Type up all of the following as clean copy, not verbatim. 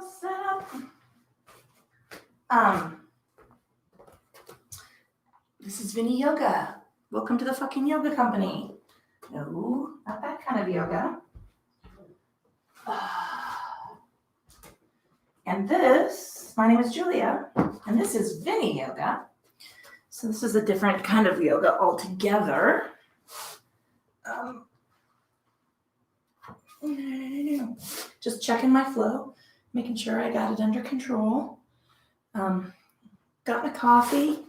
set up. This is Viniyoga. Welcome to the fucking yoga company. No, not that kind of yoga. And this, my name is Julia, and this is Viniyoga. So this is a different kind of yoga altogether. Just checking my flow, making sure I got it under control. Got my coffee.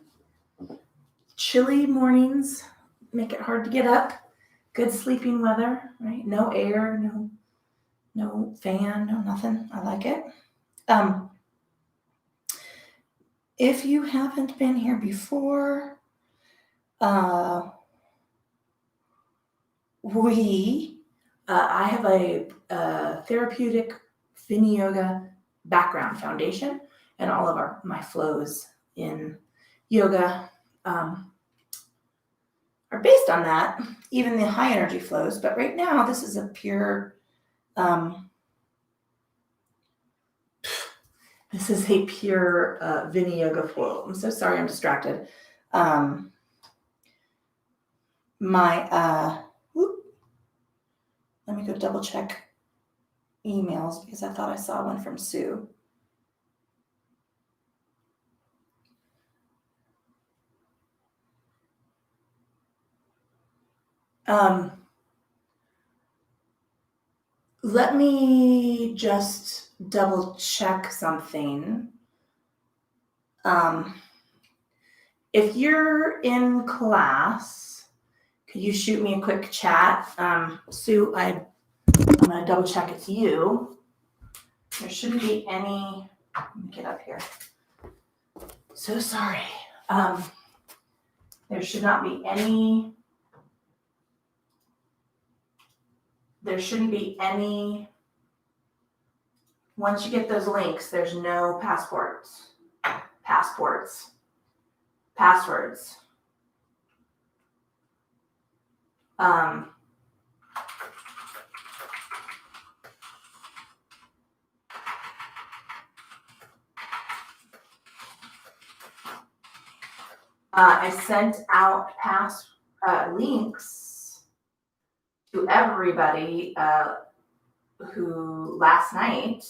Chilly mornings make it hard to get up. Good sleeping weather, right? No air, no fan, no nothing. I like it. If you haven't been here before, I have a therapeutic Viniyoga background foundation, and all of my flows in yoga are based on that, even the high energy flows. But right now, this is a pure Viniyoga flow. I'm so sorry, I'm distracted. Let me go double check emails because I thought I saw one from Sue. Let me just double check something. If you're in class, could you shoot me a quick chat? Sue, I'm going to double check it's you. There shouldn't be any, let me get up here. So sorry. There should not be any, there shouldn't be any, once you get those links, there's no passwords. I sent out links to everybody who last night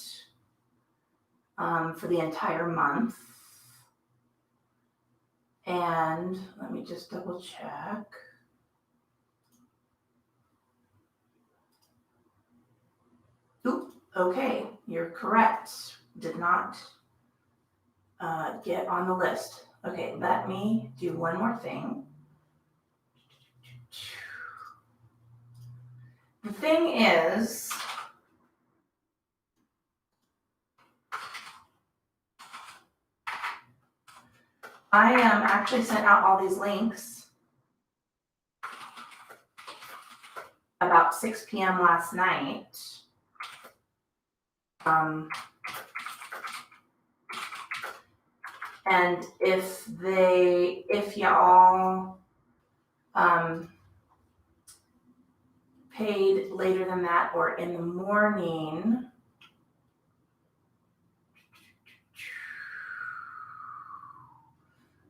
for the entire month. And let me just double check. Oop, okay, you're correct. Did not get on the list. Okay, let me do one more thing. The thing is, I actually sent out all these links about 6 p.m. last night. And if y'all paid later than that or in the morning,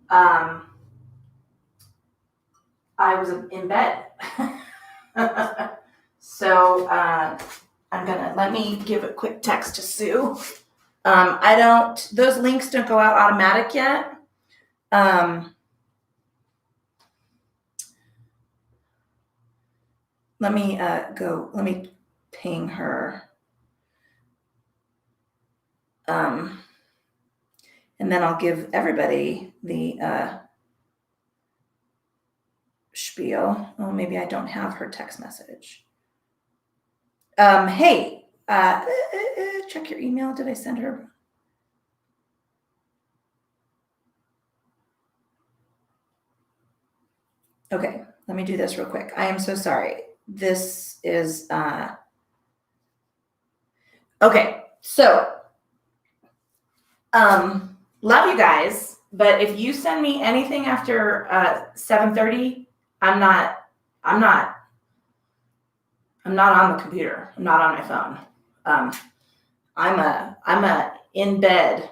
I was in bed. So let me give a quick text to Sue. Those links don't go out automatic yet. Let me ping her. And then I'll give everybody the spiel. Oh, maybe I don't have her text message. Hey, check your email. Did I send her? Okay, let me do this real quick. I am so sorry. This is, okay, so, love you guys, but if you send me anything after 7:30, I'm not on the computer. I'm not on my phone. I'm a in bed,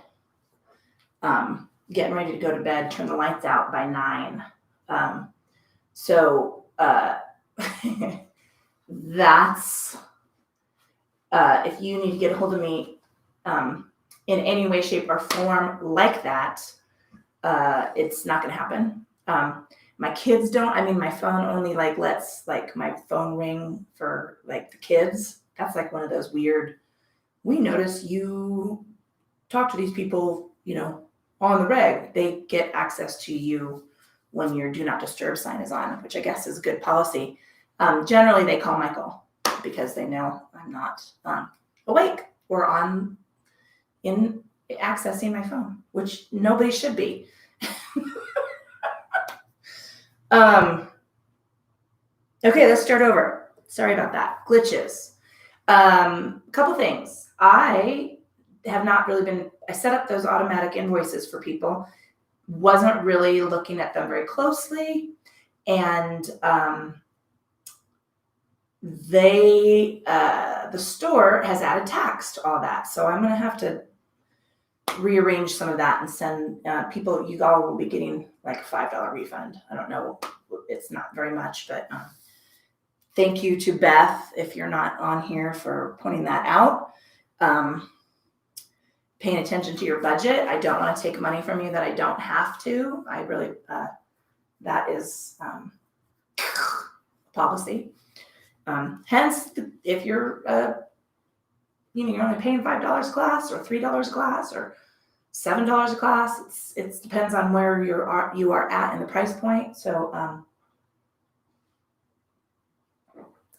getting ready to go to bed, turn the lights out by 9. So that's, if you need to get a hold of me in any way, shape, or form like that, it's not going to happen. My kids don't. I mean, my phone only lets my phone ring for the kids. That's one of those weird. We notice you talk to these people, on the reg. They get access to you when your do not disturb sign is on, which I guess is a good policy. Generally, they call Michael because they know I'm not awake or in accessing my phone, which nobody should be. Okay, let's start over. Sorry about that. Glitches. Couple things. I have not really I set up those automatic invoices for people, wasn't really looking at them very closely, and the store has added tax to all that. So I'm going to have to rearrange some of that and send people, you all will be getting a $5 refund. I don't know. It's not very much, but thank you to Beth, if you're not on here, for pointing that out. Paying attention to your budget. I don't want to take money from you that I don't have to. I really, that is policy. Hence, if you're, you're only paying $5 a class or $3 a class or $7 a class, it depends on where you are at in the price point. So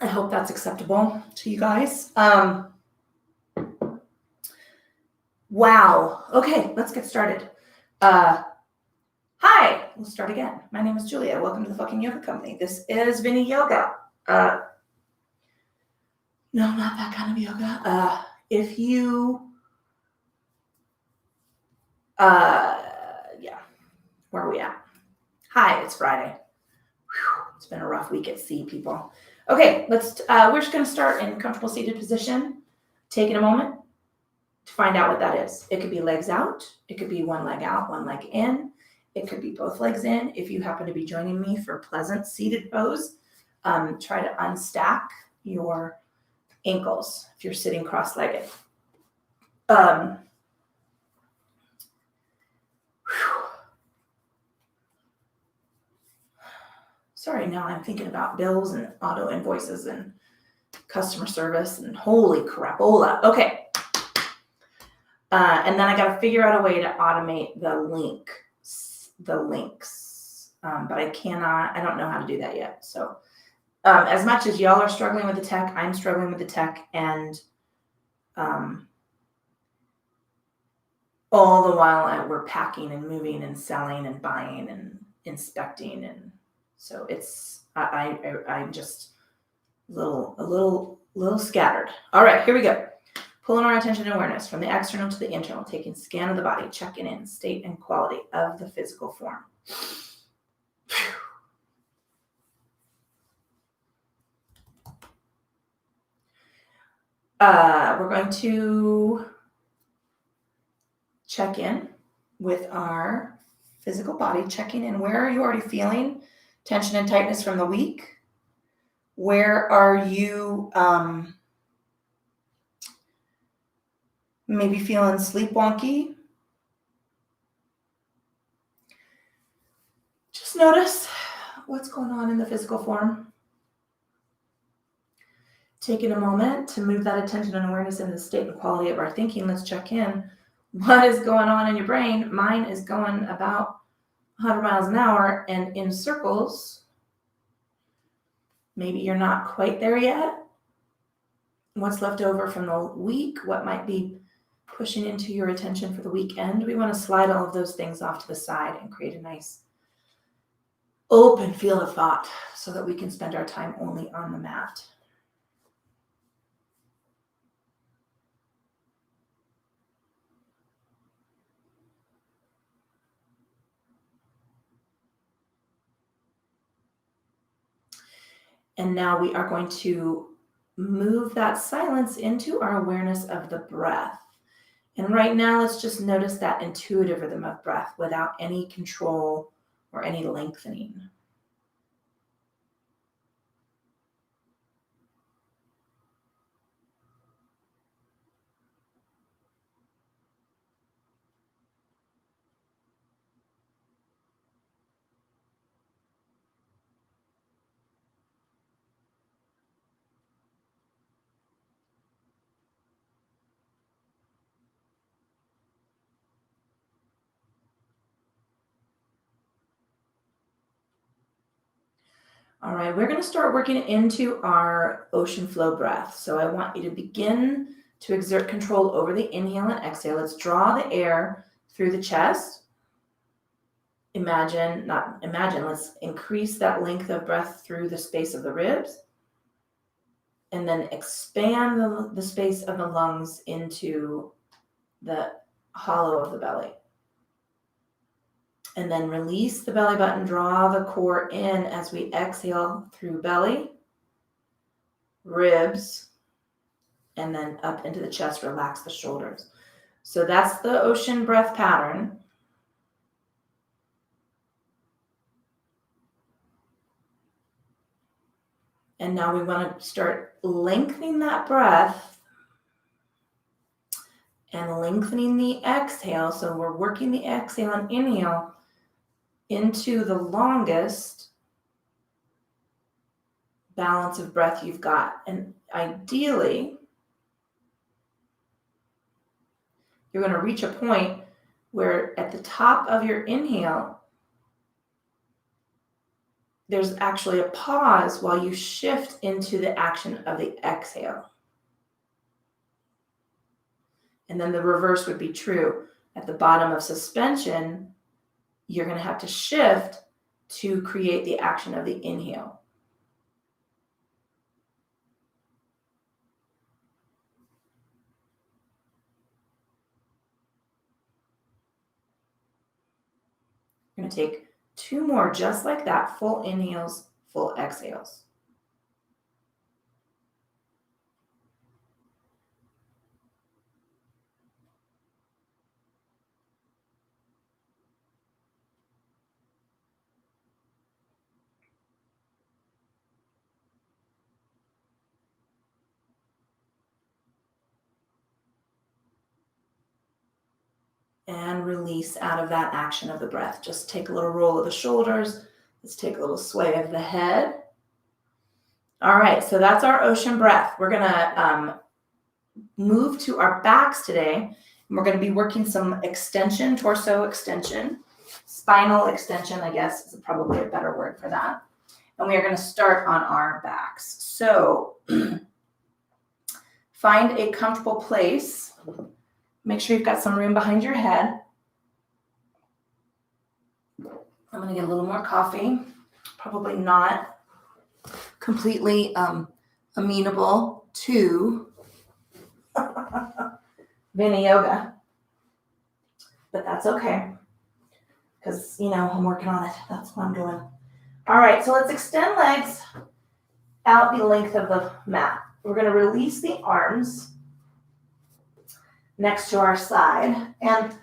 I hope that's acceptable to you guys. Wow. Okay, let's get started. Hi, we'll start again. My name is Julia. Welcome to the fucking yoga company. This is Viniyoga. No, not that kind of yoga. If you, yeah, where are we at? Hi, it's Friday. Whew, it's been a rough week at sea, people. Okay, we're just going to start in comfortable seated position, taking a moment to find out what that is. It could be legs out. It could be one leg out, one leg in. It could be both legs in. If you happen to be joining me for pleasant seated pose, try to unstack your ankles if you're sitting cross-legged. Sorry, now I'm thinking about bills and auto invoices and customer service and holy crapola. Okay. And then I got to figure out a way to automate the links. But I don't know how to do that yet. So as much as y'all are struggling with the tech, I'm struggling with the tech, and all the while we're packing and moving and selling and buying and inspecting, and so it's I'm just a little scattered. All right, here we go. Pulling our attention and awareness from the external to the internal, taking scan of the body, checking in state and quality of the physical form. We're going to check in with our physical body, checking in. Where are you already feeling tension and tightness from the week? Where are you maybe feeling sleepwalky? Just notice what's going on in the physical form. Taking a moment to move that attention and awareness in the state and quality of our thinking. Let's check in. What is going on in your brain? Mine is going about 100 miles an hour and in circles. Maybe you're not quite there yet. What's left over from the week? What might be pushing into your attention for the weekend? We want to slide all of those things off to the side and create a nice open field of thought so that we can spend our time only on the mat. And now we are going to move that silence into our awareness of the breath. And right now, let's just notice that intuitive rhythm of breath without any control or any lengthening. All right, we're going to start working into our ocean flow breath. So I want you to begin to exert control over the inhale and exhale. Let's draw the air through the chest. Let's increase that length of breath through the space of the ribs. And then expand the space of the lungs into the hollow of the belly. And then release the belly button, draw the core in as we exhale through belly, ribs, and then up into the chest, relax the shoulders. So that's the ocean breath pattern. And now we want to start lengthening that breath and lengthening the exhale. So we're working the exhale and inhale into the longest balance of breath you've got. And ideally, you're going to reach a point where at the top of your inhale, there's actually a pause while you shift into the action of the exhale. And then the reverse would be true. At the bottom of suspension, you're going to have to shift to create the action of the inhale. You're going to take 2 more just like that, full inhales, full exhales. And release out of that action of the breath. Just take a little roll of the shoulders. Let's take a little sway of the head. All right, so that's our ocean breath. We're going to move to our backs today. And we're going to be working some extension, torso extension, spinal extension, I guess is probably a better word for that. And we are going to start on our backs. So find a comfortable place. Make sure you've got some room behind your head. I'm going to get a little more coffee. Probably not completely amenable to Viniyoga, but that's okay because, I'm working on it. That's what I'm doing. All right, so let's extend legs out the length of the mat. We're going to release the arms next to our side, and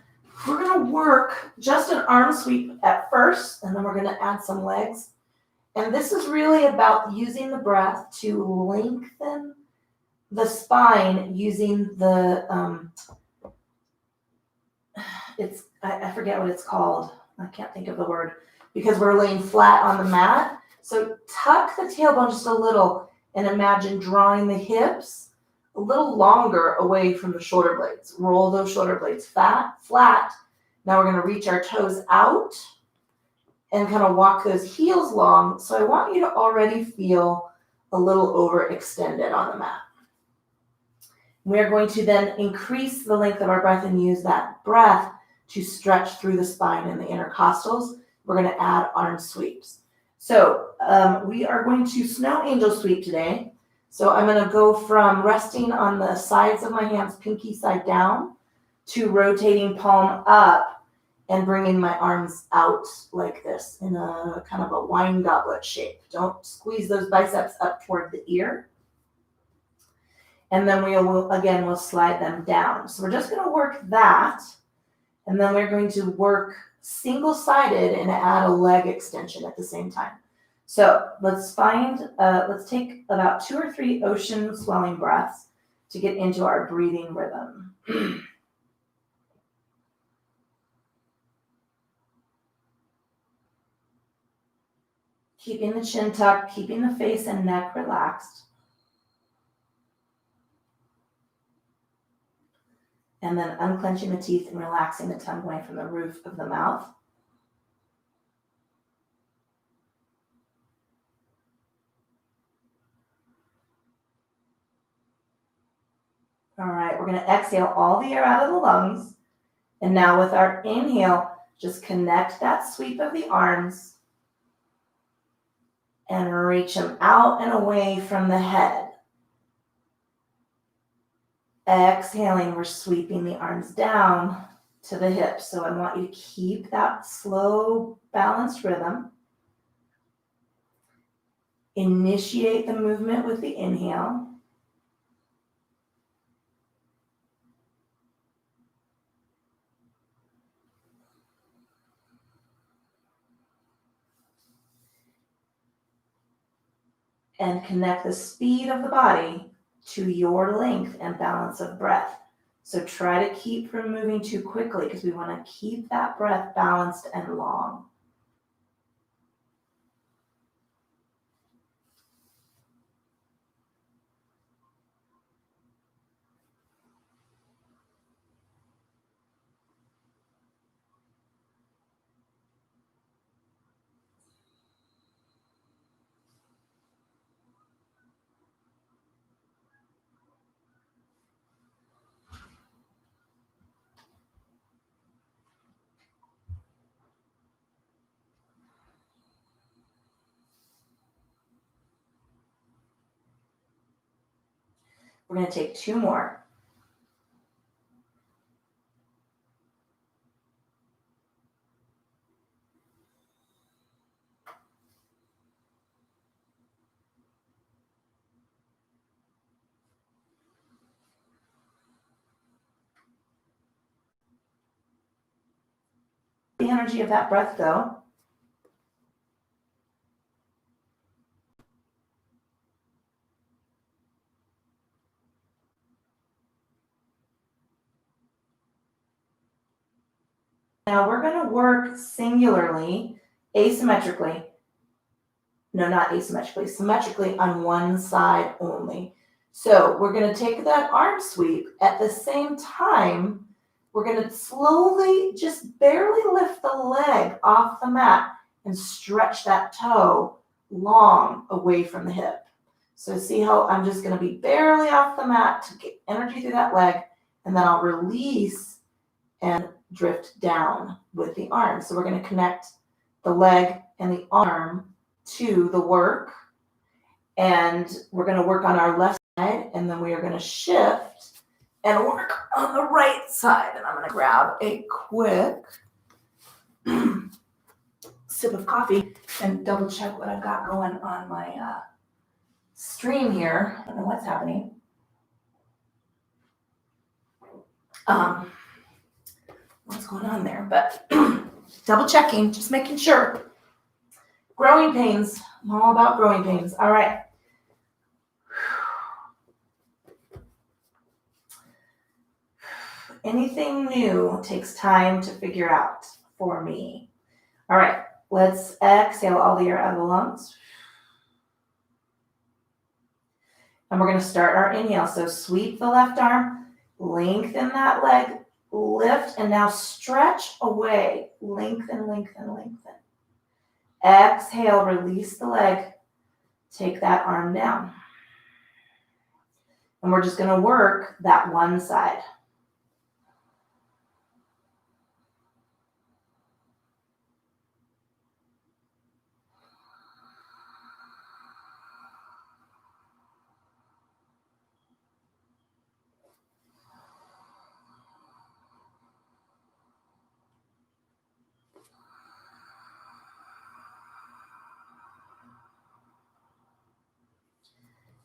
we're going to work just an arm sweep at first, and then we're going to add some legs. And this is really about using the breath to lengthen the spine using the, I forget what it's called. I can't think of the word, because we're laying flat on the mat. So tuck the tailbone just a little and imagine drawing the hips a little longer away from the shoulder blades. Roll those shoulder blades flat. Now we're going to reach our toes out and kind of walk those heels long. So I want you to already feel a little overextended on the mat. We're going to then increase the length of our breath and use that breath to stretch through the spine and the intercostals. We're going to add arm sweeps. So we are going to snow angel sweep today. So I'm going to go from resting on the sides of my hands, pinky side down, to rotating palm up and bringing my arms out like this in a kind of a wine goblet shape. Don't squeeze those biceps up toward the ear. And then we'll slide them down. So we're just going to work that. And then we're going to work single-sided and add a leg extension at the same time. So let's take about 2 or 3 ocean swelling breaths to get into our breathing rhythm. Keeping the chin tucked, keeping the face and neck relaxed. And then unclenching the teeth and relaxing the tongue away from the roof of the mouth. All right, we're going to exhale all the air out of the lungs. And now with our inhale, just connect that sweep of the arms and reach them out and away from the head. Exhaling, we're sweeping the arms down to the hips. So I want you to keep that slow, balanced rhythm. Initiate the movement with the inhale. And connect the speed of the body to your length and balance of breath. So try to keep from moving too quickly because we want to keep that breath balanced and long. We're going to take 2 more. The energy of that breath go. Now we're going to work singularly, asymmetrically. No, not asymmetrically, symmetrically on one side only. So we're going to take that arm sweep. At the same time, we're going to slowly, just barely lift the leg off the mat and stretch that toe long away from the hip. So see how I'm just going to be barely off the mat to get energy through that leg, and then I'll release and drift down with the arm. So we're going to connect the leg and the arm to the work, and we're going to work on our left side, and then we are going to shift and work on the right side. And I'm going to grab a quick sip of coffee and double check what I've got going on my stream here. I don't know what's happening. What's going on there, but double checking, just making sure. Growing pains. I'm all about growing pains. All right. Anything new takes time to figure out for me. All right. Let's exhale all the air out of the lungs. And we're going to start our inhale. So sweep the left arm, lengthen that leg, lift, and now stretch away. Lengthen, lengthen, lengthen. Exhale, release the leg. Take that arm down. And we're just going to work that one side.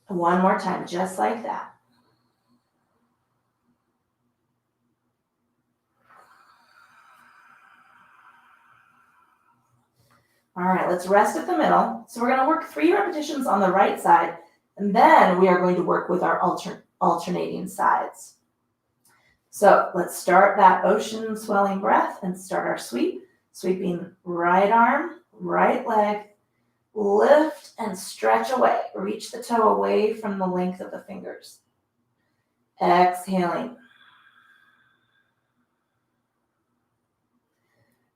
One more time, just like that. All right, let's rest at the middle. So we're going to work 3 repetitions on the right side, and then we are going to work with our alternating sides. So let's start that ocean swelling breath and start our sweep. Sweeping right arm, right leg, lift and stretch away. Reach the toe away from the length of the fingers. Exhaling.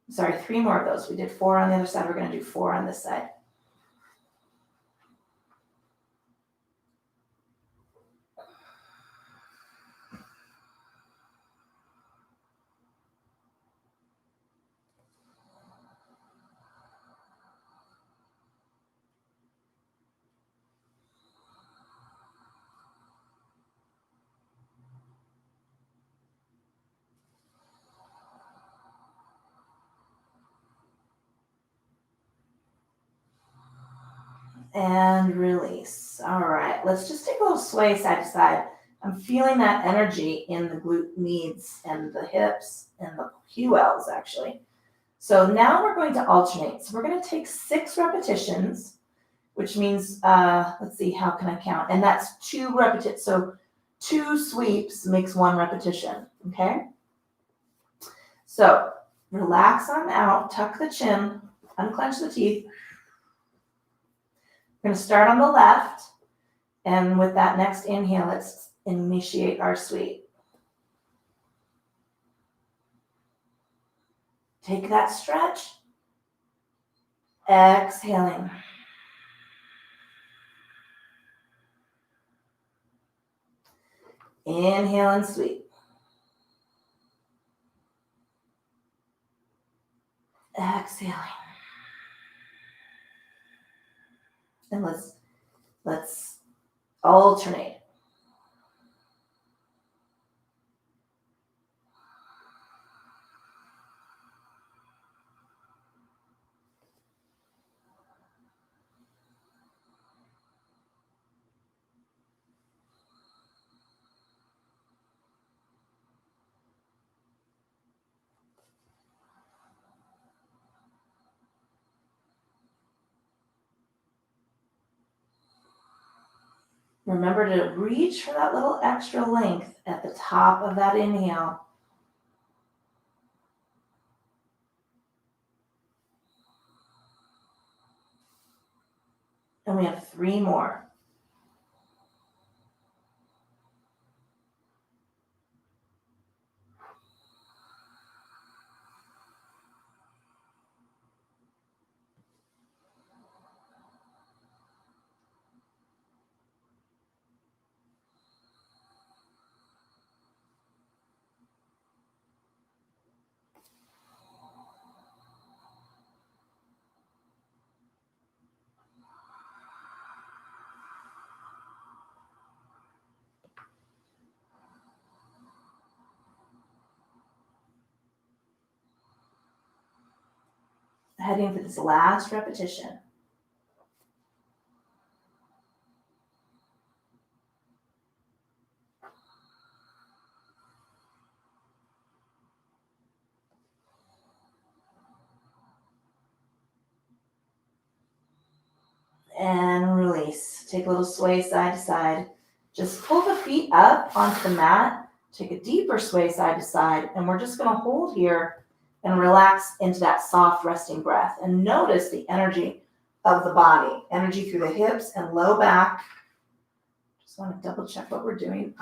Sorry, 3 more of those. We did 4 on the other side. We're going to do 4 on this side. And release. All right, let's just take a little sway side to side. I'm feeling that energy in the glute medius and the hips and the QLs actually. So now we're going to alternate. So we're going to take 6 repetitions, which means, let's see, how can I count? And that's 2 repetitions. So 2 sweeps makes 1 repetition, okay? So relax on out, tuck the chin, unclench the teeth. We're going to start on the left, and with that next inhale, let's initiate our sweep. Take that stretch. Exhaling. Inhale and sweep. Exhaling. And let's alternate. Remember to reach for that little extra length at the top of that inhale. And we have 3 more. Heading for this last repetition. And release. Take a little sway side to side. Just pull the feet up onto the mat. Take a deeper sway side to side. And we're just going to hold here and relax into that soft resting breath. And notice the energy of the body. Energy through the hips and low back. Just want to double check what we're doing.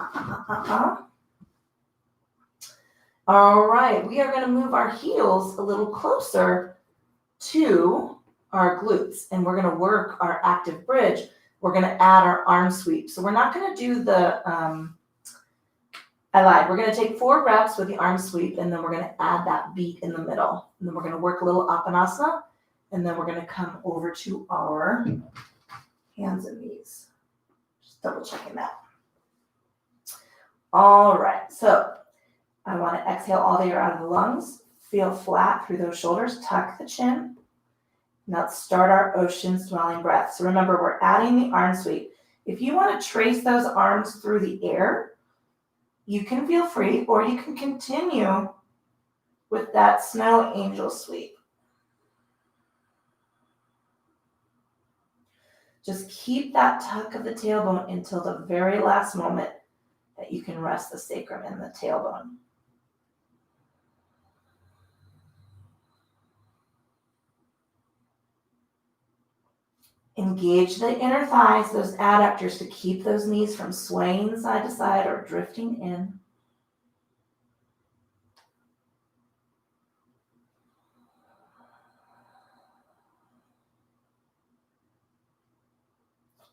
All right. We are going to move our heels a little closer to our glutes, and we're going to work our active bridge. We're going to add our arm sweep. So we're not going to do the, I lied. We're going to take 4 reps with the arm sweep, and then we're going to add that beat in the middle. And then we're going to work a little Apanasana, and then we're going to come over to our hands and knees. Just double checking that. All right. So I want to exhale all the air out of the lungs. Feel flat through those shoulders. Tuck the chin. Now let's start our ocean swelling breath. So remember, we're adding the arm sweep. If you want to trace those arms through the air, you can feel free, or you can continue with that snow angel sweep. Just keep that tuck of the tailbone until the very last moment that you can rest the sacrum in the tailbone. Engage the inner thighs, those adductors, to keep those knees from swaying side to side or drifting in.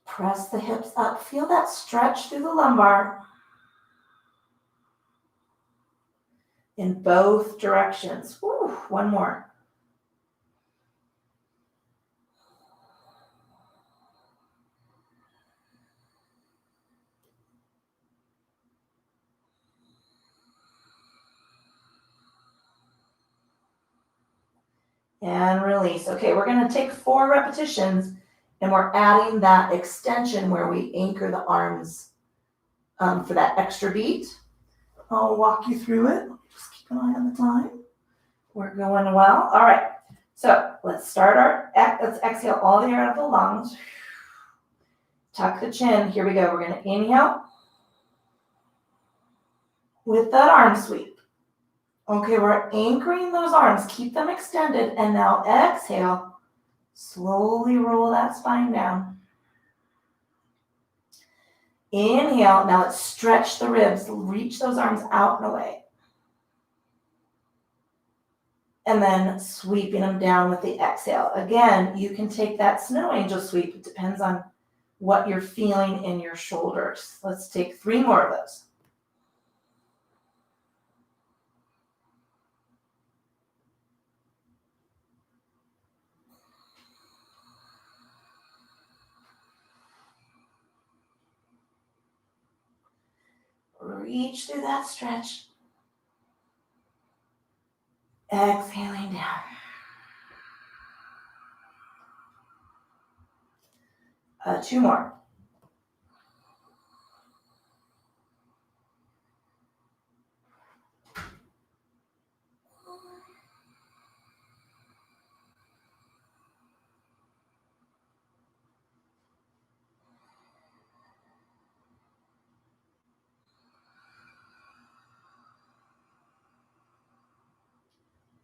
Press the hips up. Feel that stretch through the lumbar in both directions. Woo, one more. And release. Okay, we're going to take 4 repetitions, and we're adding that extension where we anchor the arms for that extra beat. I'll walk you through it. Just keep an eye on the time. We're going well. All right. So let's start let's exhale all the air out of the lungs. Tuck the chin. Here we go. We're going to inhale with that arm sweep. Okay, we're anchoring those arms. Keep them extended. And now exhale. Slowly roll that spine down. Inhale. Now let's stretch the ribs. Reach those arms out and away. And then sweeping them down with the exhale. Again, you can take that snow angel sweep. It depends on what you're feeling in your shoulders. Let's take 3 more of those. Reach through that stretch. Exhaling down. Two more.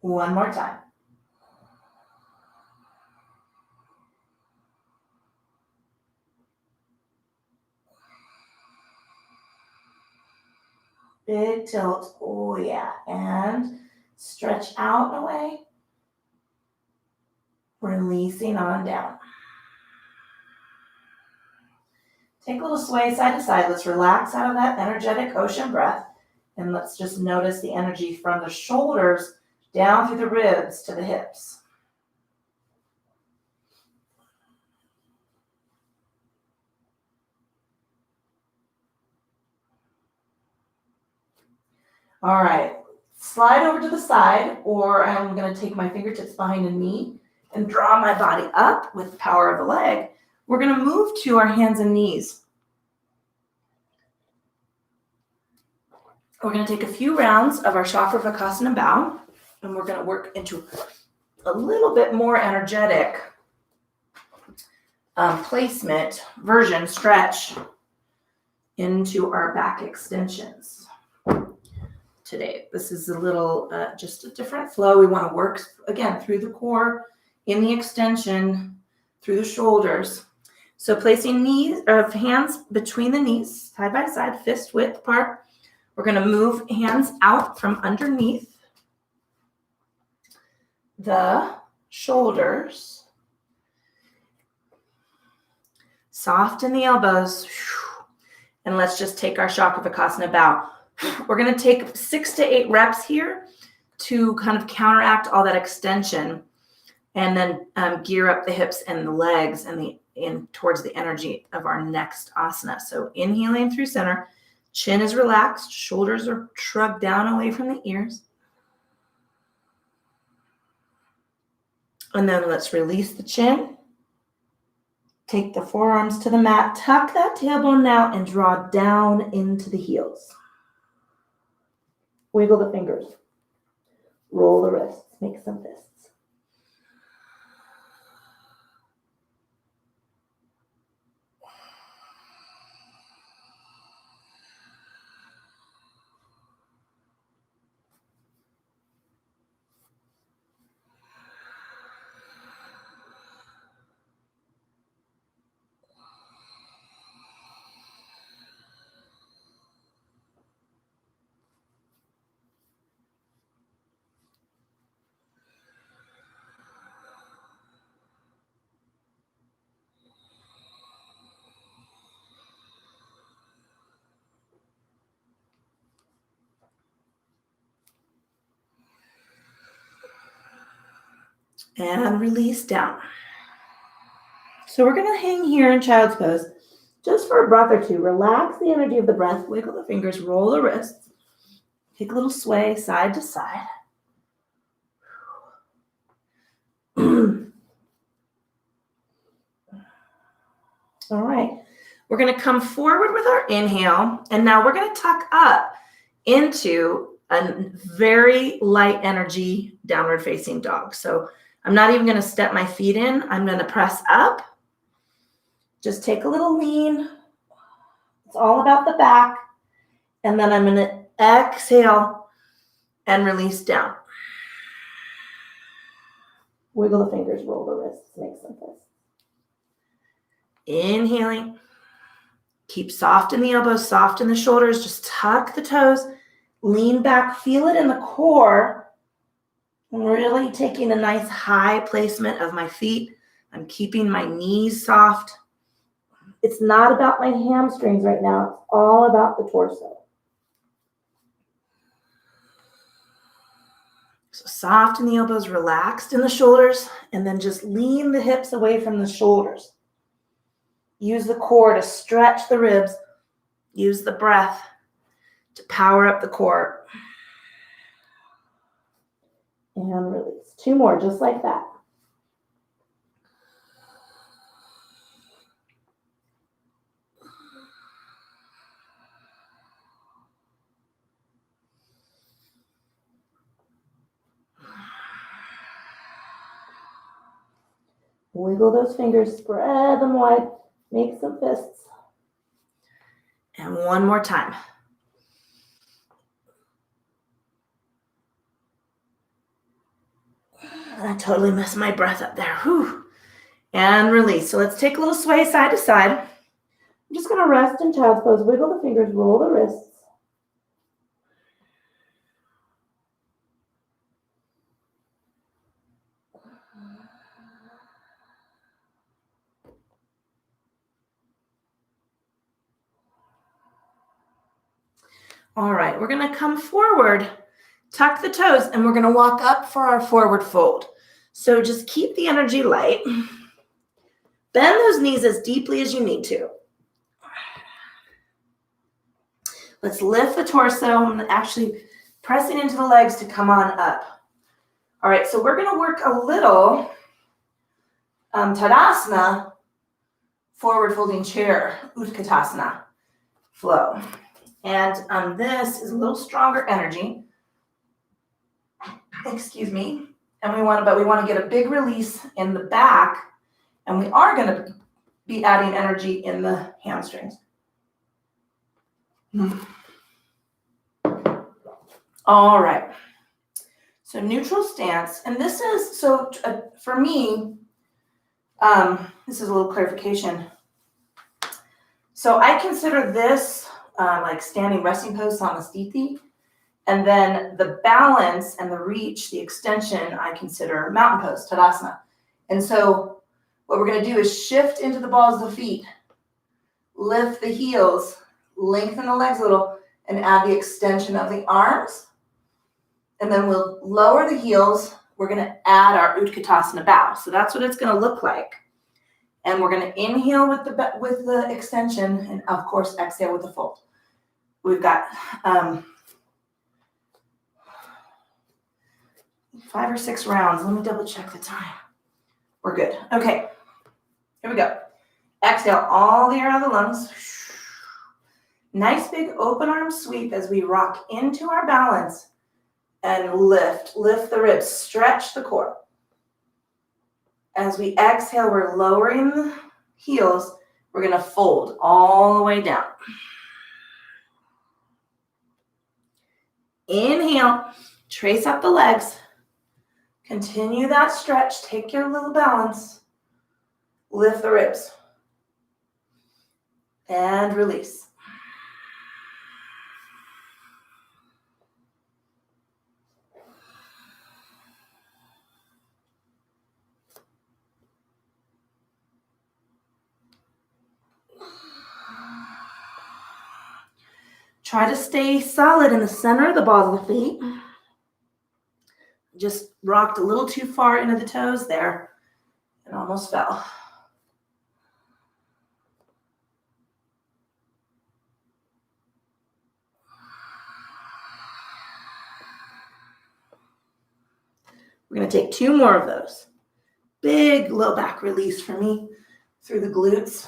One more time. Big tilt. Oh, yeah. And stretch out and away. Releasing on down. Take a little sway side to side. Let's relax out of that energetic ocean breath. And let's just notice the energy from the shoulders down through the ribs to the hips. All right, slide over to the side, or I'm going to take my fingertips behind the knee and draw my body up with the power of the leg. We're going to move to our hands and knees. We're going to take a few rounds of our Chakravarkasana bow, and we're going to work into a little bit more energetic placement, version, stretch into our back extensions today. This is a little, just a different flow. We want to work, again, through the core, in the extension, through the shoulders. So placing hands between the knees, side by side, fist width apart. We're going to move hands out from underneath the shoulders. Soften the elbows. And let's just take our Chakravarkasana bow. We're going to take 6 to 8 reps here to kind of counteract all that extension, and then gear up the hips and the legs and in towards the energy of our next asana. So inhaling through center, chin is relaxed, shoulders are shrugged down away from the ears. And then let's release the chin. Take the forearms to the mat, tuck that tailbone now, and draw down into the heels. Wiggle the fingers. Roll the wrists. Make some fists. And release down. So we're going to hang here in child's pose just for a breath or two. Relax the energy of the breath, wiggle the fingers, roll the wrists, take a little sway side to side. All right, we're going to come forward with our inhale, and now we're going to tuck up into a very light energy downward facing dog. So I'm not even going to step my feet in. I'm going to press up. Just take a little lean. It's all about the back. And then I'm going to exhale and release down. Wiggle the fingers, roll the wrists, make some fists. Inhaling. Keep soft in the elbows, soft in the shoulders. Just tuck the toes. Lean back. Feel it in the core. I'm really taking a nice high placement of my feet. I'm keeping my knees soft. It's not about my hamstrings right now. It's all about the torso. So soft in the elbows, relaxed in the shoulders, and then just lean the hips away from the shoulders. Use the core to stretch the ribs. Use the breath to power up the core. And release. 2 more, just like that. Wiggle those fingers, spread them wide, make some fists. And one more time. I totally messed my breath up there. Whew. And release. So let's take a little sway side to side. I'm just going to rest in child's pose. Wiggle the fingers, roll the wrists. All right, we're going to come forward, tuck the toes, and we're going to walk up for our forward fold. So just keep the energy light. Bend those knees as deeply as you need to. Let's lift the torso. I'm actually pressing into the legs to come on up. All right, so we're going to work a little Tadasana, forward folding chair, Utkatasana flow. And this is a little stronger energy. Excuse me. And we want to get a big release in the back, and we are going to be adding energy in the hamstrings. All right. So neutral stance, and this is for me. This is a little clarification. So I consider this like standing resting pose, Samasthiti. And then the balance and the reach, the extension, I consider mountain pose, Tadasana. And so what we're going to do is shift into the balls of the feet, lift the heels, lengthen the legs a little, and add the extension of the arms. And then we'll lower the heels. We're going to add our Utkatasana bow. So that's what it's going to look like. And we're going to inhale with the extension, and of course exhale with the fold. We've got 5 or 6 rounds. Let me double check the time. We're good. Okay, here we go. Exhale all the air out of the lungs. Nice big open arm sweep as we rock into our balance and lift the ribs, stretch the core. As we exhale, we're lowering the heels. We're going to fold all the way down. Inhale, trace up the legs. Continue that stretch. Take your little balance. Lift the ribs. And release. Try to stay solid in the center of the balls of the feet. Just rocked a little too far into the toes there and almost fell. We're going to take 2 more of those. Big low back release for me through the glutes.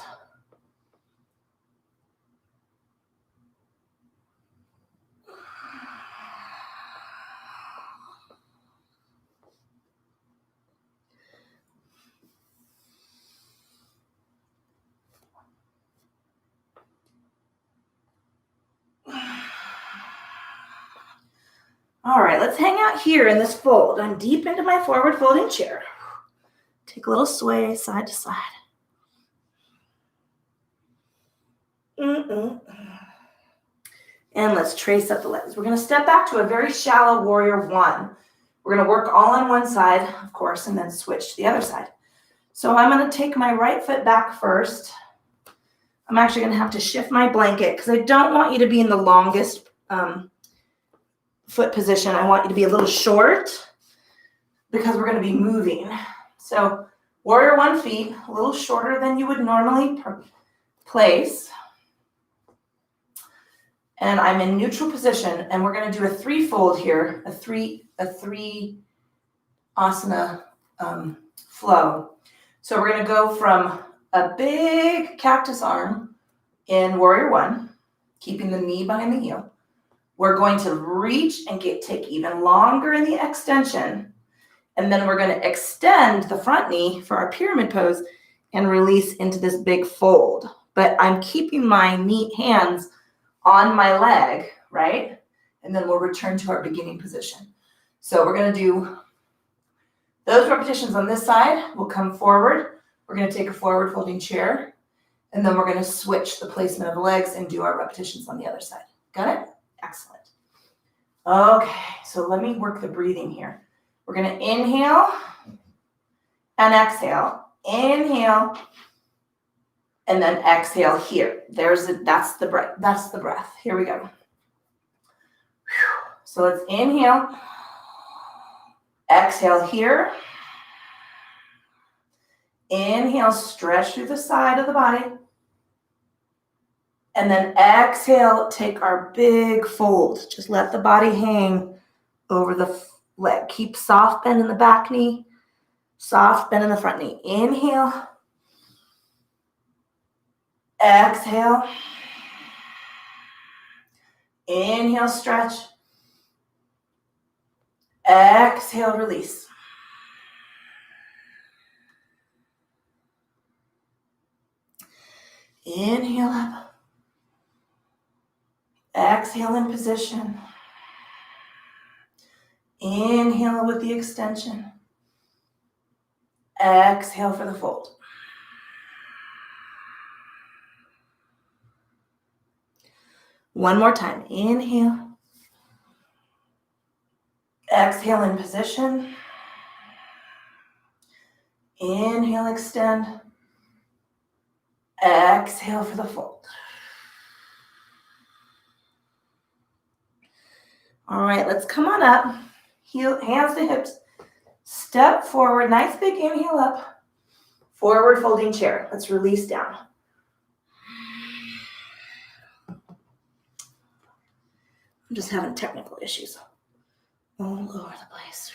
All right, let's hang out here in this fold. I'm deep into my forward folding chair. Take a little sway side to side. And let's trace up the legs. We're going to step back to a very shallow warrior 1. We're going to work all on one side, of course, and then switch to the other side. So I'm going to take my right foot back first. I'm actually going to have to shift my blanket because I don't want you to be in the longest foot position. I want you to be a little short because we're going to be moving. So warrior 1 feet, a little shorter than you would normally place. And I'm in neutral position, and we're going to do a 3-fold here, a three asana flow. So we're going to go from a big cactus arm in warrior 1, keeping the knee behind the heel. We're going to reach and take even longer in the extension, and then we're going to extend the front knee for our pyramid pose and release into this big fold. But I'm keeping my hands on my leg, right? And then we'll return to our beginning position. So we're going to do those repetitions on this side. We'll come forward. We're going to take a forward folding chair, and then we're going to switch the placement of the legs and do our repetitions on the other side. Got it? Excellent. Okay, so let me work the breathing here. We're going to inhale and exhale. Inhale and then exhale here. That's the breath. That's the breath. Here we go. So let's inhale. Exhale here. Inhale, stretch through the side of the body. And then exhale, take our big fold. Just let the body hang over the leg. Keep soft bend in the back knee, soft bend in the front knee. Inhale. Exhale. Inhale, stretch. Exhale, release. Inhale up. Exhale in position. Inhale with the extension. Exhale for the fold. One more time. Inhale. Exhale in position. Inhale, extend. Exhale for the fold. All right, let's come on up. Heel, hands to hips. Step forward. Nice big inhale up. Forward folding chair. Let's release down. I'm just having technical issues all over the place.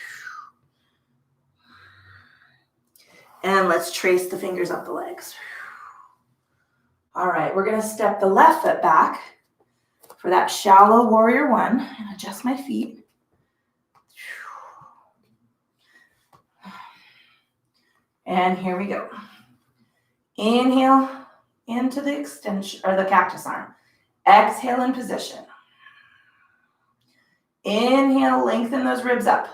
And let's trace the fingers up the legs. All right, we're going to step the left foot back for that shallow warrior 1 and adjust my feet. And here we go. Inhale into the extension or the cactus arm. Exhale in position. Inhale, lengthen those ribs up.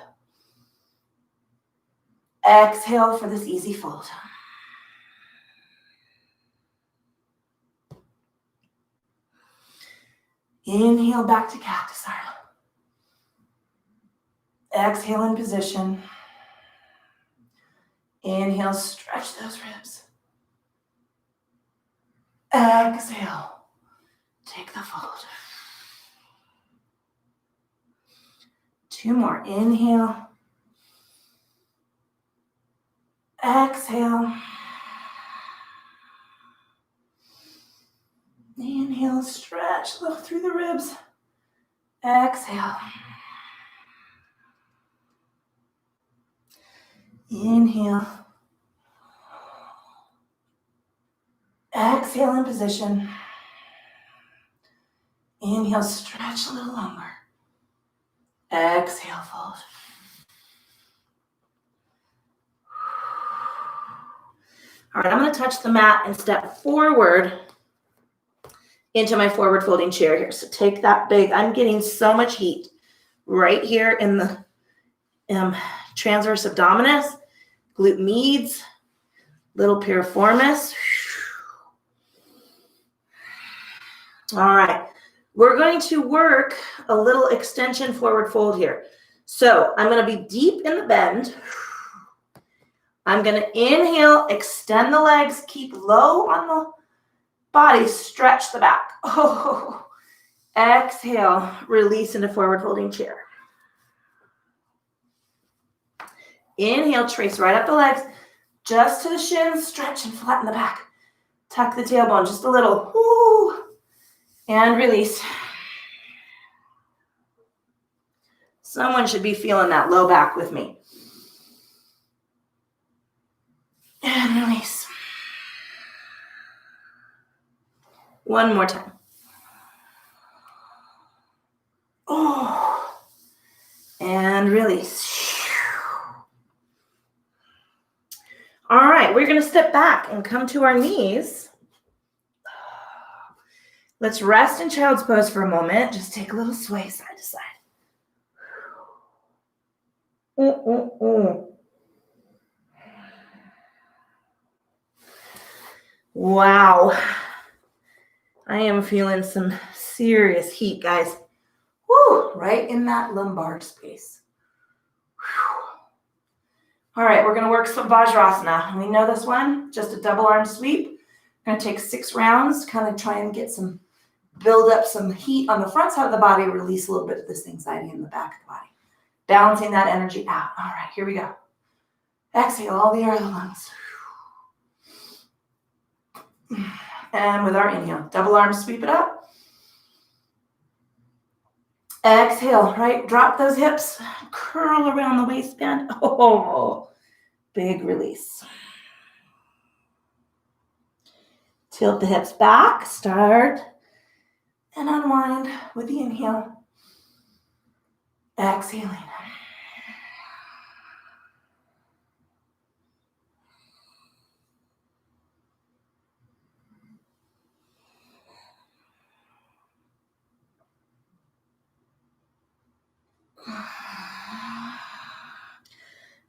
Exhale for this easy fold. Inhale back to cactus arm. Exhale in position. Inhale, stretch those ribs. Exhale, take the fold. 2 more. Inhale. Exhale. Inhale, stretch through the ribs. Exhale. Inhale. Exhale in position. Inhale, stretch a little longer. Exhale, fold. All right, I'm going to touch the mat and step forward into my forward folding chair here. So take that big, I'm getting so much heat right here in the transverse abdominis, glute medius, little piriformis. All right, we're going to work a little extension forward fold here. So I'm going to be deep in the bend. I'm going to inhale, extend the legs, keep low on the body, stretch the back. Oh, exhale, release into forward folding chair. Inhale, trace right up the legs, just to the shins, stretch and flatten the back. Tuck the tailbone just a little. Woo. And release. Someone should be feeling that low back with me. And release. One more time. Oh. And release. All right, we're going to step back and come to our knees. Let's rest in child's pose for a moment. Just take a little sway side to side. Wow. I am feeling some serious heat, guys. Woo, right in that lumbar space. All right, we're going to work some Vajrasana. We know this one, just a double arm sweep. We're going to take 6 rounds, kind of try and get some, build up some heat on the front side of the body, release a little bit of this anxiety in the back of the body. Balancing that energy out. All right, here we go. Exhale all the air in the lungs. And with our inhale, double arm, sweep it up. Exhale, right? Drop those hips, curl around the waistband. Oh, big release. Tilt the hips back, start and unwind with the inhale. Exhaling.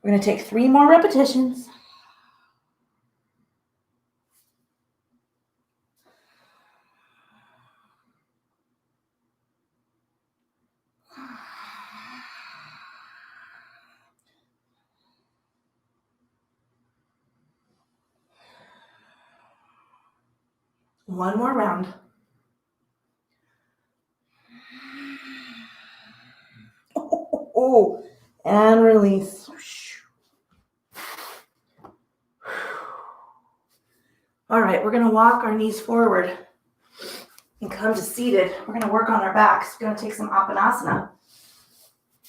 We're going to take 3 more repetitions. One more round. Oh, and release. All right, we're going to walk our knees forward and come to seated. We're going to work on our backs. We're going to take some Apanasana.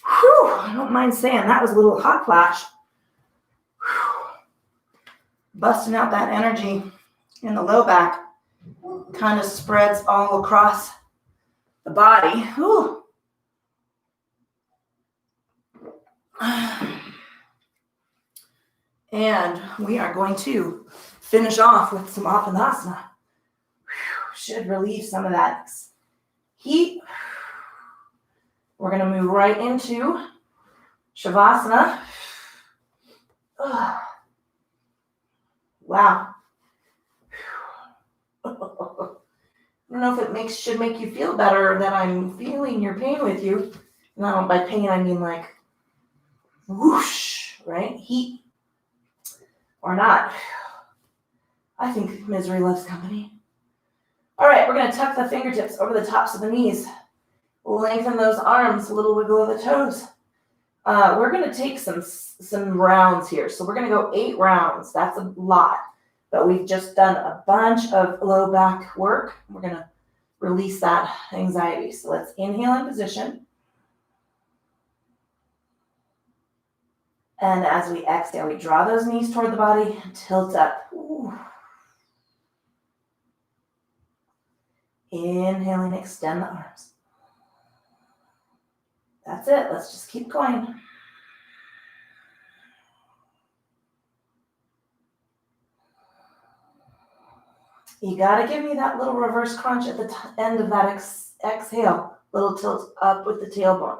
Whew, I don't mind saying that was a little hot flash. Whew. Busting out that energy in the low back. Kind of spreads all across the body. Whew. And we are going to finish off with some Apanasana. Should relieve some of that heat. We're going to move right into Shavasana. Wow. I don't know if it should make you feel better that I'm feeling your pain with you. No, by pain I mean like whoosh, right? Heat or not. I think misery loves company. All right, we're going to tuck the fingertips over the tops of the knees. Lengthen those arms, a little wiggle of the toes. We're going to take some rounds here. So we're going to go 8 rounds. That's a lot. But we've just done a bunch of low back work. We're going to release that anxiety. So let's inhale in position. And as we exhale, we draw those knees toward the body, tilt up. Ooh. Inhaling, extend the arms. That's it. Let's just keep going. You got to give me that little reverse crunch at the end of that exhale. Little tilt up with the tailbone.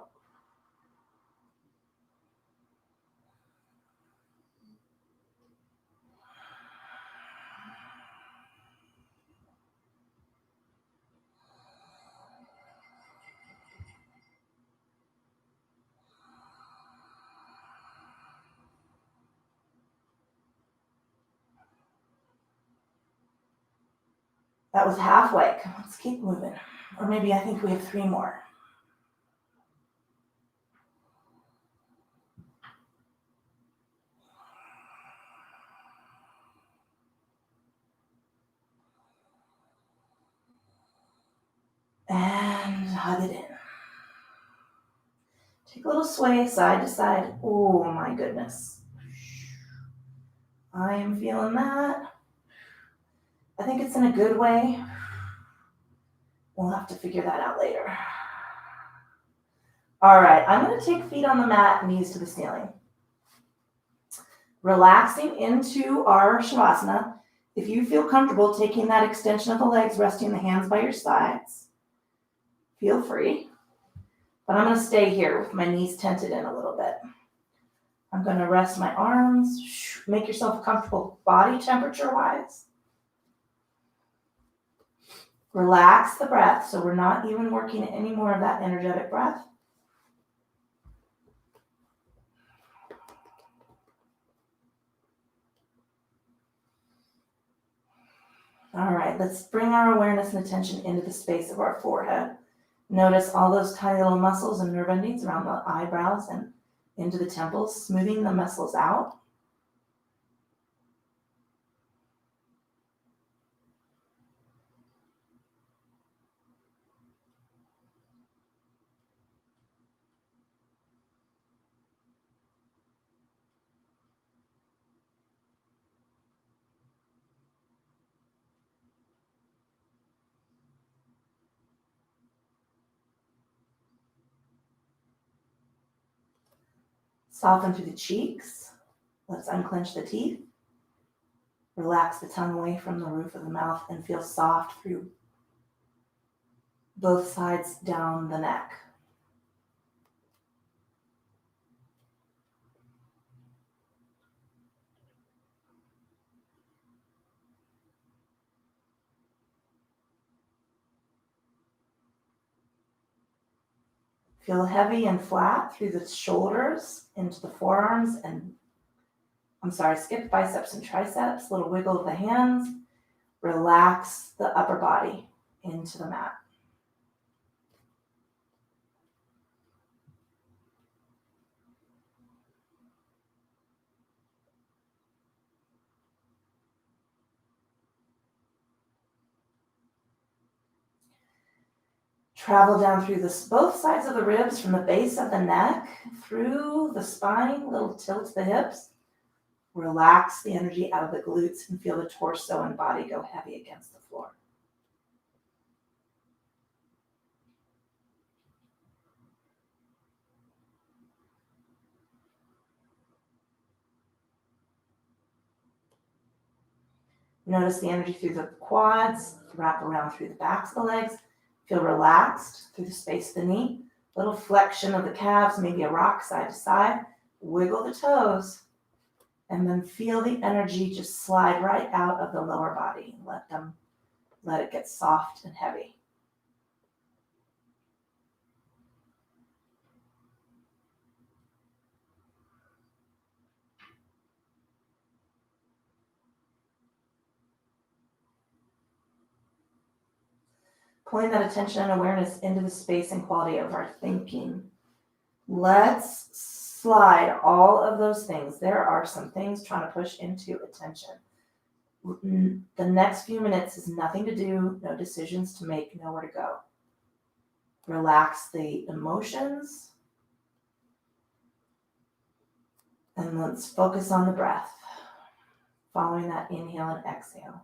That was halfway. Let's keep moving. Or maybe I think we have 3 more. And hug it in. Take a little sway side to side. Oh my goodness. I am feeling that. I think it's in a good way. We'll have to figure that out later. All right, I'm going to take feet on the mat, knees to the ceiling. Relaxing into our Shavasana. If you feel comfortable taking that extension of the legs, resting the hands by your sides, feel free. But I'm going to stay here with my knees tented in a little bit. I'm going to rest my arms. Make yourself comfortable body temperature-wise. Relax the breath, so we're not even working any more of that energetic breath. All right, let's bring our awareness and attention into the space of our forehead. Notice all those tiny little muscles and nerve endings around the eyebrows and into the temples, smoothing the muscles out. Soften through the cheeks. Let's unclench the teeth. Relax the tongue away from the roof of the mouth and feel soft through both sides down the neck. Feel heavy and flat through the shoulders into the forearms and, skip biceps and triceps, little wiggle of the hands. Relax the upper body into the mat. Travel down through both sides of the ribs from the base of the neck, through the spine, little tilt to the hips. Relax the energy out of the glutes and feel the torso and body go heavy against the floor. Notice the energy through the quads, wrap around through the backs of the legs. Feel relaxed through the space of the knee. Little flexion of the calves, maybe a rock side to side. Wiggle the toes. And then feel the energy just slide right out of the lower body. Let it get soft and heavy. Pulling that attention and awareness into the space and quality of our thinking. Let's slide all of those things. There are some things trying to push into attention. The next few minutes is nothing to do, no decisions to make, nowhere to go. Relax the emotions. And let's focus on the breath. Following that inhale and exhale.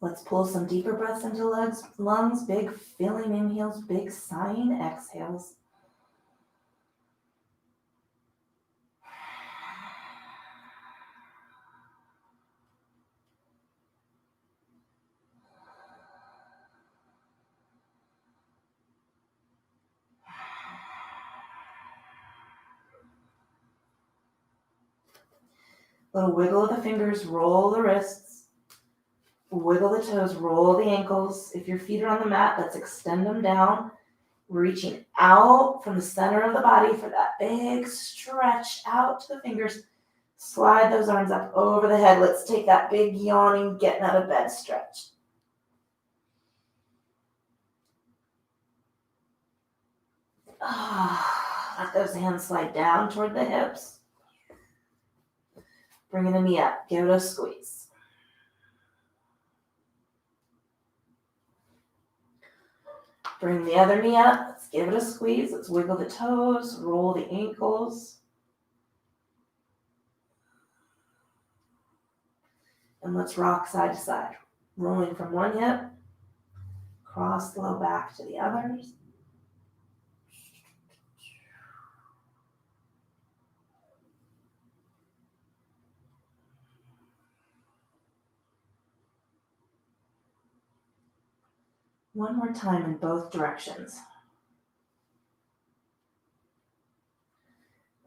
Let's pull some deeper breaths into lungs, big filling inhales, big sighing exhales. Little wiggle of the fingers, roll the wrists, wiggle the toes, roll the ankles. If your feet are on the mat, let's extend them down, reaching out from the center of the body for that big stretch out to the fingers. Slide those arms up over the head. Let's take that big yawning, getting out of bed stretch. Let those hands slide down toward the hips. Bringing the knee up. Give it a squeeze. Bring the other knee up. Let's give it a squeeze. Let's wiggle the toes. Roll the ankles. And let's rock side to side. Rolling from one hip. Cross the low back to the others. One more time in both directions.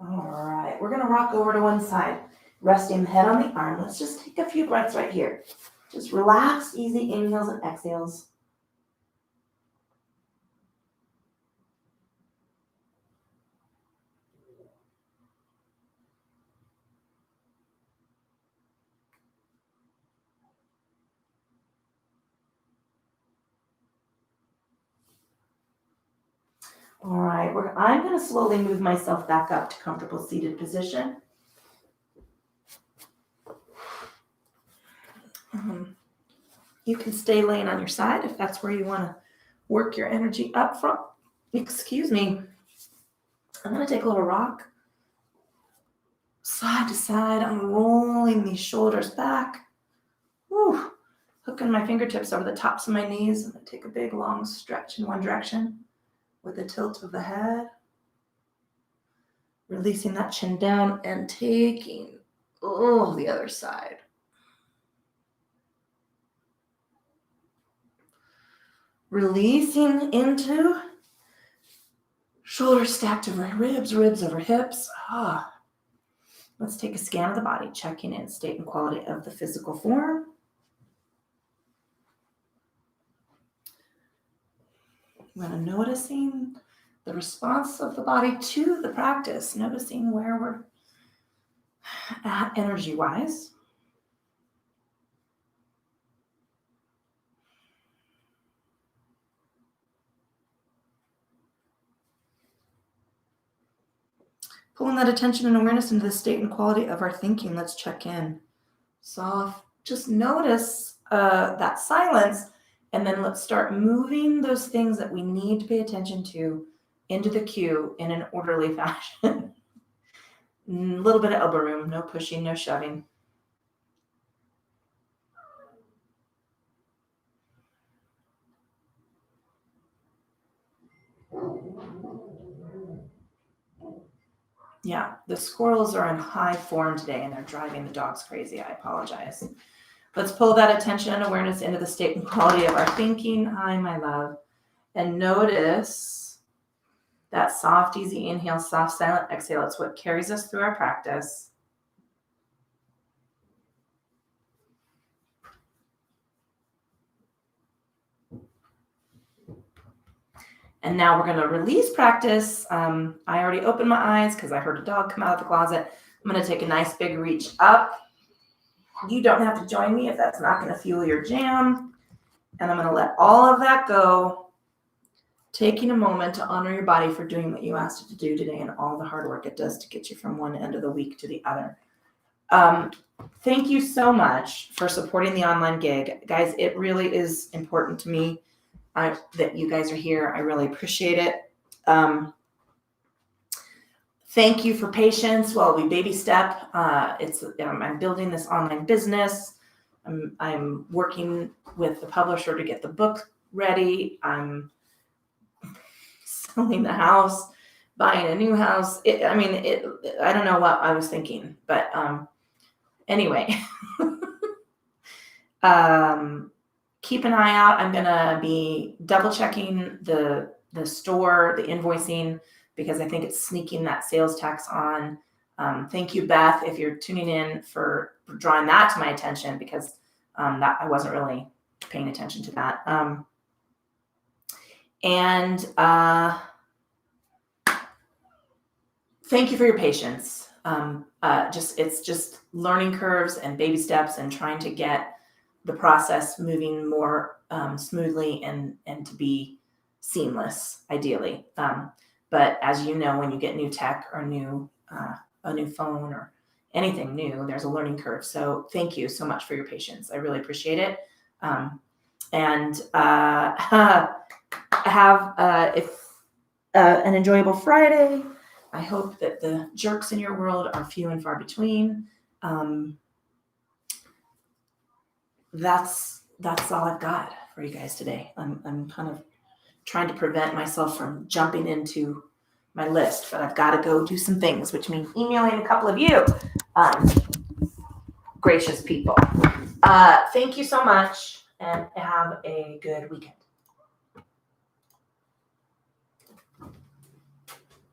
All right, we're gonna rock over to one side, resting the head on the arm. Let's just take a few breaths right here. Just relax, easy inhales and exhales. All right, I'm going to slowly move myself back up to comfortable seated position. You can stay laying on your side if that's where you want to work your energy up from. Excuse me. I'm going to take a little rock. Side to side, I'm rolling these shoulders back. Woo. Hooking my fingertips over the tops of my knees. I'm going to take a big long stretch in one direction. With the tilt of the head, releasing that chin down and taking the other side. Releasing into shoulders stacked over ribs, ribs over hips. Let's take a scan of the body, checking in state and quality of the physical form. I'm going to noticing the response of the body to the practice, noticing where we're at energy-wise. Pulling that attention and awareness into the state and quality of our thinking. Let's check in. Soft. Just notice that silence. And then let's start moving those things that we need to pay attention to into the queue in an orderly fashion. A little bit of elbow room, no pushing, no shoving. Yeah, the squirrels are in high form today and they're driving the dogs crazy. I apologize. Let's pull that attention and awareness into the state and quality of our thinking. Hi, my love. And notice that soft, easy inhale, soft, silent exhale. It's what carries us through our practice. And now we're going to release practice. I already opened my eyes because I heard a dog come out of the closet. I'm going to take a nice big reach up. You don't have to join me if that's not going to fuel your jam. And I'm going to let all of that go, taking a moment to honor your body for doing what you asked it to do today and all the hard work it does to get you from one end of the week to the other. Thank you so much for supporting the online gig. Guys, it really is important to me that you guys are here. I really appreciate it. Thank you for patience while we baby step. I'm building this online business. I'm working with the publisher to get the book ready. I'm selling the house, buying a new house. I don't know what I was thinking, but anyway, keep an eye out. I'm gonna be double checking the store, the invoicing, because I think it's sneaking that sales tax on. Thank you, Beth, if you're tuning in for drawing that to my attention, because that I wasn't really paying attention to that. Thank you for your patience. It's just learning curves and baby steps and trying to get the process moving more smoothly and to be seamless, ideally. But as you know, when you get new tech or a new phone or anything new, there's a learning curve. So thank you so much for your patience. I really appreciate it. Have an enjoyable Friday. I hope that the jerks in your world are few and far between. That's all I've got for you guys today. I'm kind of trying to prevent myself from jumping into my list, but I've got to go do some things, which means emailing a couple of you, gracious people. Thank you so much, and have a good weekend.